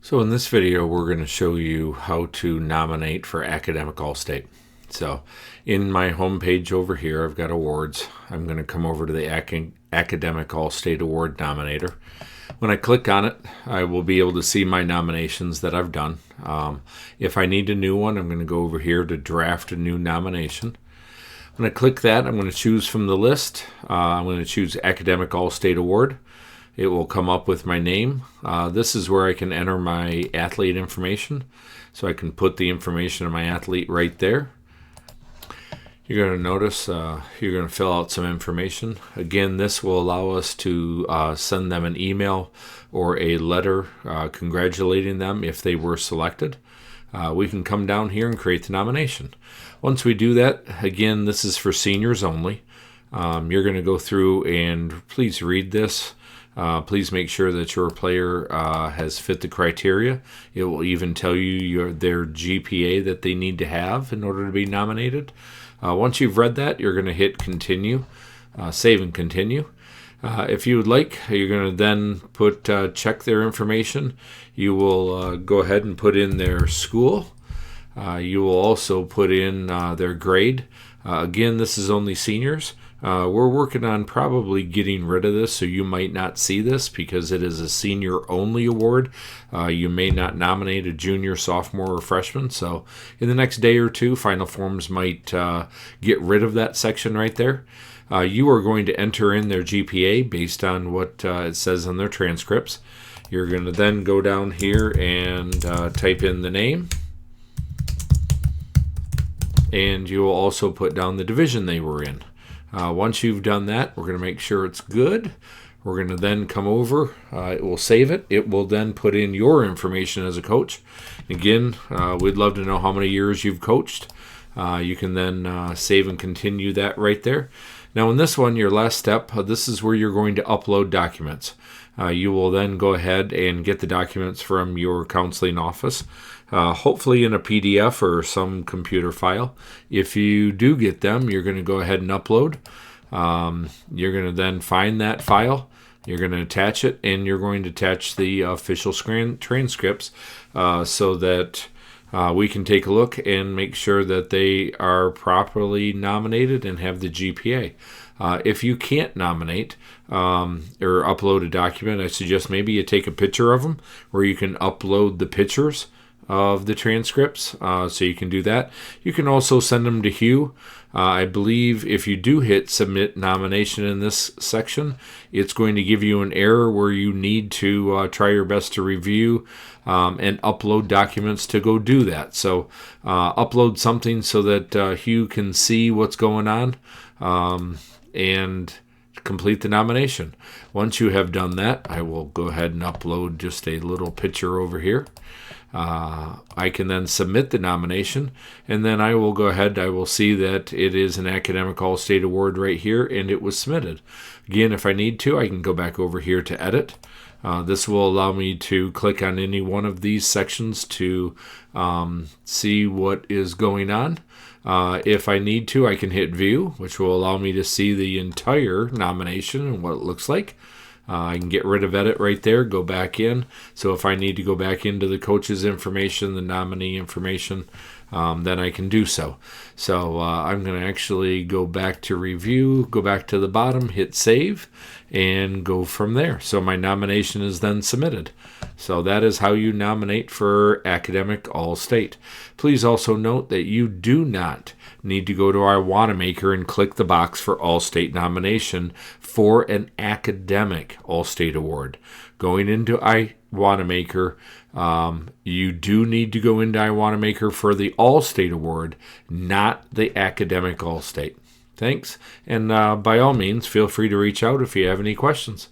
So in this video, we're going to show you how to nominate for Academic All-State. So in my homepage over here, I've got awards. I'm going to come over to the Academic All-State Award Nominator. When I click on it, I will be able to see my nominations that I've done. If I need a new one, I'm going to go over here to draft a new nomination. When I click that, I'm going to choose from the list. I'm going to choose Academic All-State Award. It will come up with my name. This is where I can enter my athlete information. So I can put the information of my athlete right there. You're going to notice you're going to fill out some information. Again, this will allow us to send them an email or a letter congratulating them if they were selected. We can come down here and create the nomination. Once we do that, again, this is for seniors only. You're going to go through and please read this. Please make sure that your player has fit the criteria. It will even tell you their GPA that they need to have in order to be nominated. Once you've read that, you're going to hit continue, save and continue. If you would like, you're going to then check their information. You will go ahead and put in their school. You will also put in their grade. Again, this is only seniors. We're working on probably getting rid of this, so you might not see this because it is a senior-only award. You may not nominate a junior, sophomore, or freshman. So in the next day or two, Final Forms might get rid of that section right there. You are going to enter in their GPA based on what it says on their transcripts. You're going to then go down here and type in the name. And you will also put down the division they were in. Once you've done that, we're going to make sure it's good. We're going to then come over. It will save it. It will then put in your information as a coach. Again, we'd love to know how many years you've coached. You can then save and continue that right there. Now in this one, your last step, this is where you're going to upload documents. You will then go ahead and get the documents from your counseling office, hopefully in a PDF or some computer file. If you do get them, you're going to go ahead and upload. You're going to then find that file. You're going to attach it, and you're going to attach the official transcripts so that we can take a look and make sure that they are properly nominated and have the GPA. If you can't nominate or upload a document, I suggest maybe you take a picture of them where you can upload the pictures of the transcripts, so you can do that. You can also send them to Hugh. I believe if you do hit submit nomination in this section, it's going to give you an error where you need to try your best to review and upload documents to go do that. So upload something so that Hugh can see what's going on and complete the nomination. Once you have done that, I will go ahead and upload just a little picture over here. I can then submit the nomination, and then I will go ahead. I will see that it is an Academic All-State Award right here, and it was submitted. Again, if I need to, I can go back over here to edit. This will allow me to click on any one of these sections to see what is going on. If I need to, I can hit view, which will allow me to see the entire nomination and what it looks like. I can get rid of edit right there, go back in. So if I need to go back into the coach's information, the nominee information, then I can do so. So I'm going to actually go back to review, go back to the bottom, hit save, and go from there. So my nomination is then submitted. So that is how you nominate for Academic All-State. Please also note that you do not need to go to our Wanamaker and click the box for All-State nomination for an Academic All-State Award. Going into iWanamaker, you do need to go into iWanamaker for the All-State Award, not the Academic All-State. Thanks, and by all means, feel free to reach out if you have any questions.